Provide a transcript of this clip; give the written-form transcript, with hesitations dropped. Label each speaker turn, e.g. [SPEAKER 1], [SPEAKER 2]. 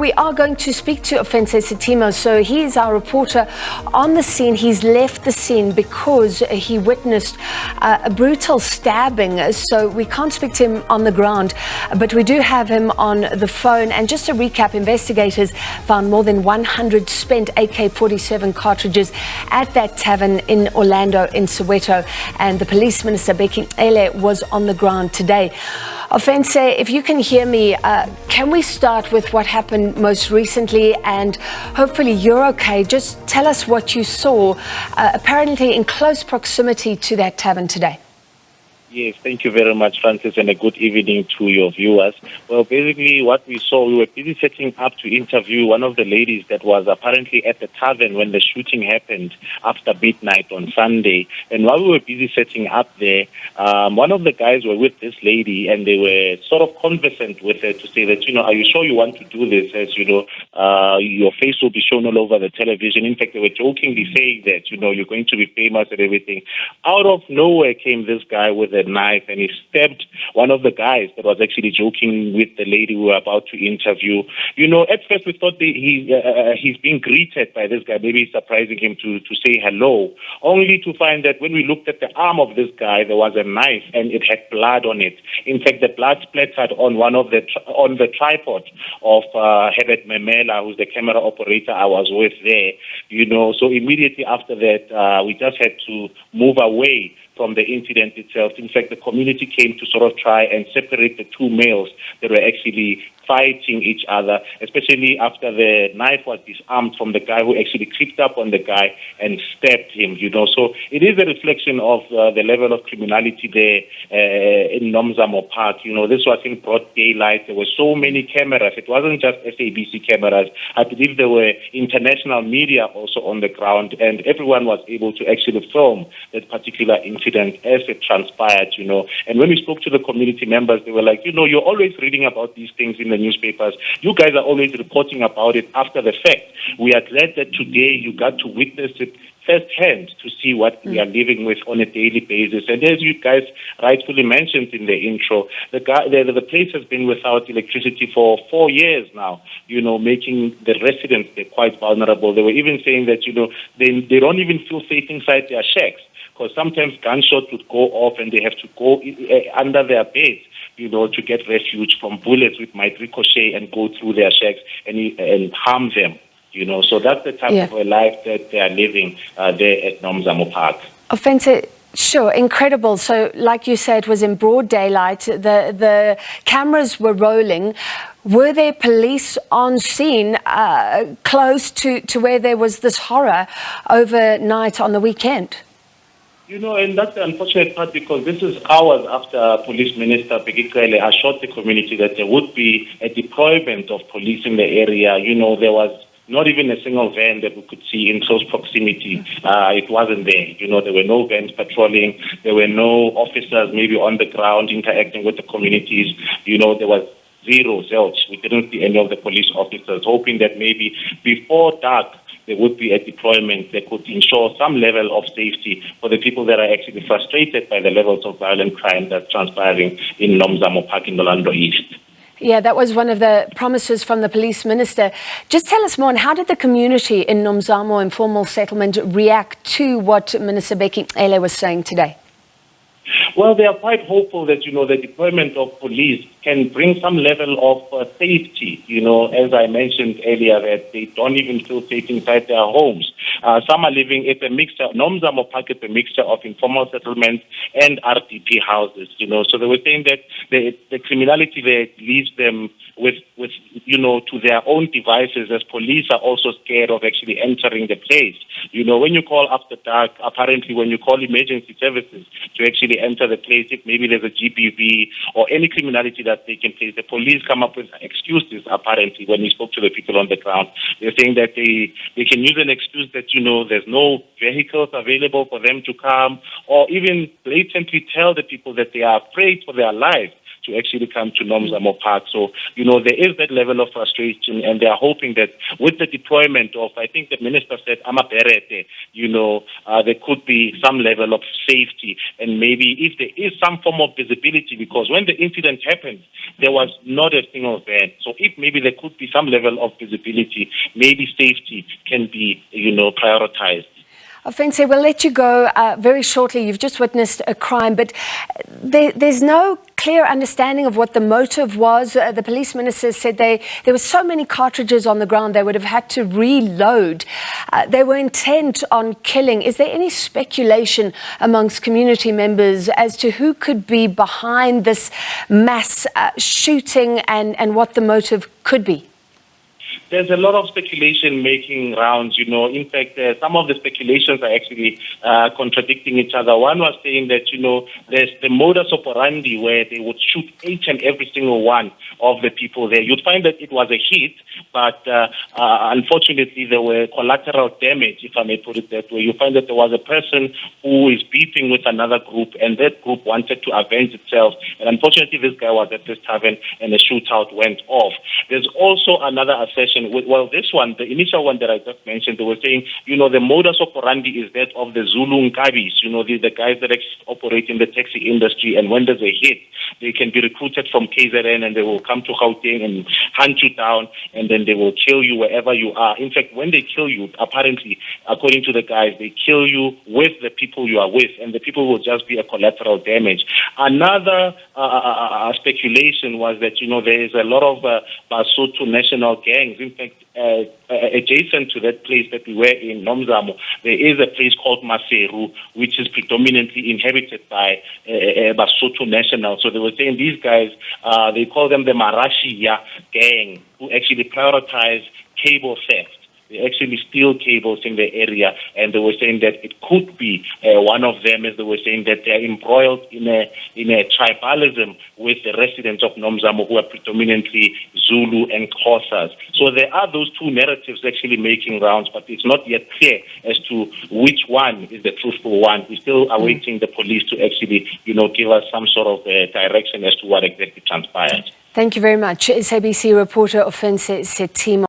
[SPEAKER 1] we are going to speak to Ofentse Setimo. So he is our reporter on the scene. He's left the scene because he witnessed a brutal stabbing. So we can't speak to him on the ground, but we do have him on the phone. And just to recap, investigators found more than 100 spent AK-47 cartridges at that tavern in Orlando in Soweto. And the police minister, Bheki Cele, was on the ground today. Ofentse, if you can hear me, can we start with what happened most recently? And hopefully you're okay. Just tell us what you saw, apparently in close proximity to that tavern today.
[SPEAKER 2] Yes, thank you very much, Francis, and a good evening to your viewers. Well, basically what we saw, we were busy setting up to interview one of the ladies that was apparently at the tavern when the shooting happened after midnight on Sunday. And while we were busy setting up there, one of the guys were with this lady, and they were sort of conversant with her to say that, are you sure you want to do this? As your face will be shown all over the television. In fact, they were jokingly saying that, you're going to be famous and everything. Out of nowhere came this guy with a knife, and he stabbed one of the guys that was actually joking with the lady we were about to interview. At first we thought he's being greeted by this guy, maybe surprising him to say hello, only to find that when we looked at the arm of this guy, there was a knife and it had blood on it. In fact, the blood splattered on on the tripod of Herbert Memela, who's the camera operator I was with there. So immediately after that, we just had to move away from the incident itself. In fact, the community came to sort of try and separate the two males that were actually fighting each other, especially after the knife was disarmed from the guy who actually creeped up on the guy and stabbed him, So it is a reflection of the level of criminality there in Nomzamo Park. This was in broad daylight. There were so many cameras. It wasn't just SABC cameras. I believe there were international media also on the ground, and everyone was able to actually film that particular incident as it transpired, And when we spoke to the community members, they were like, you're always reading about these things in the newspapers. You guys are always reporting about it after the fact. We are glad that today you got to witness it firsthand to see what we are living with on a daily basis. And as you guys rightfully mentioned in the intro, the place has been without electricity for 4 years now, making the residents quite vulnerable. They were even saying that, they don't even feel safe inside their shacks, because sometimes gunshots would go off and they have to go under their beds, to get refuge from bullets which might ricochet and go through their shacks and harm them. So that's the type of a life that they are living there at Nomzamo Park.
[SPEAKER 1] Ofentse, sure, incredible. So, like you said, it was in broad daylight. The cameras were rolling. Were there police on scene close to where there was this horror overnight on the weekend?
[SPEAKER 2] And that's the unfortunate part, because this is hours after Police Minister Bheki Cele assured the community that there would be a deployment of police in the area. There was not even a single van that we could see in close proximity. It wasn't there. There were no vans patrolling. There were no officers maybe on the ground interacting with the communities. There was zero, zilch. We didn't see any of the police officers, hoping that maybe before dark, there would be a deployment that could ensure some level of safety for the people that are actually frustrated by the levels of violent crime that's transpiring in Nomzamo Park in Orlando East.
[SPEAKER 1] Yeah, that was one of the promises from the police minister. Just tell us more on how did the community in Nomzamo informal settlement react to what Minister Bheki Cele was saying today?
[SPEAKER 2] Well, they are quite hopeful that, the deployment of police can bring some level of safety. As I mentioned earlier, that they don't even feel safe inside their homes. Some are living, it's a mixture. Nomzamo Park is a mixture of informal settlements and RDP houses, So they were saying that the criminality there leaves them with to their own devices, as police are also scared of actually entering the place. When you call after dark, apparently when you call emergency services to actually enter the place, if maybe there's a GBV or any criminality that's taking place, the police come up with excuses, apparently, when we spoke to the people on the ground. They're saying that they can use an excuse that, there's no vehicles available for them to come, or even blatantly tell the people that they are afraid for their lives to actually come to Nomzamo Park. So, there is that level of frustration, and they are hoping that with the deployment of, I think the minister said, Amaberete, there could be some level of safety, and maybe if there is some form of visibility, because when the incident happened, there was not a single van. So if maybe there could be some level of visibility, maybe safety can be, prioritized.
[SPEAKER 1] Ofentse, we'll let you go very shortly. You've just witnessed a crime, but there's no clear understanding of what the motive was. The police minister said there were so many cartridges on the ground they would have had to reload. They were intent on killing. Is there any speculation amongst community members as to who could be behind this mass shooting and what the motive could be?
[SPEAKER 2] There's a lot of speculation making rounds, In fact, some of the speculations are actually contradicting each other. One was saying that, there's the modus operandi where they would shoot each and every single one of the people there. You'd find that it was a hit, but unfortunately there were collateral damage, if I may put it that way. You find that there was a person who is beefing with another group, and that group wanted to avenge itself. And unfortunately, this guy was at this tavern, and the shootout went off. There's also another assertion. Well, this one, the initial one that I just mentioned, they were saying, the modus operandi is that of the Zulu Nkabis, the guys that operate in the taxi industry, and when there's a hit, they can be recruited from KZN and they will come to Gauteng and hunt you down, and then they will kill you wherever you are. In fact, when they kill you, apparently, according to the guys, they kill you with the people you are with, and the people will just be a collateral damage. Another speculation was that, there is a lot of Basotho national gangs. In fact, adjacent to that place that we were in, Nomzamo, there is a place called Maseru, which is predominantly inhabited by Basotho nationals. So they were saying these guys, they call them the Marashia gang, who actually prioritize cable theft. They actually steal cables in the area, and they were saying that it could be one of them, as they were saying that they are embroiled in a tribalism with the residents of Nomzamo, who are predominantly Zulu and Xhosas. So there are those two narratives actually making rounds, but it's not yet clear as to which one is the truthful one. We're still awaiting the police to actually, give us some sort of direction as to what exactly transpired.
[SPEAKER 1] Thank you very much. SABC reporter Ofentse Setimo.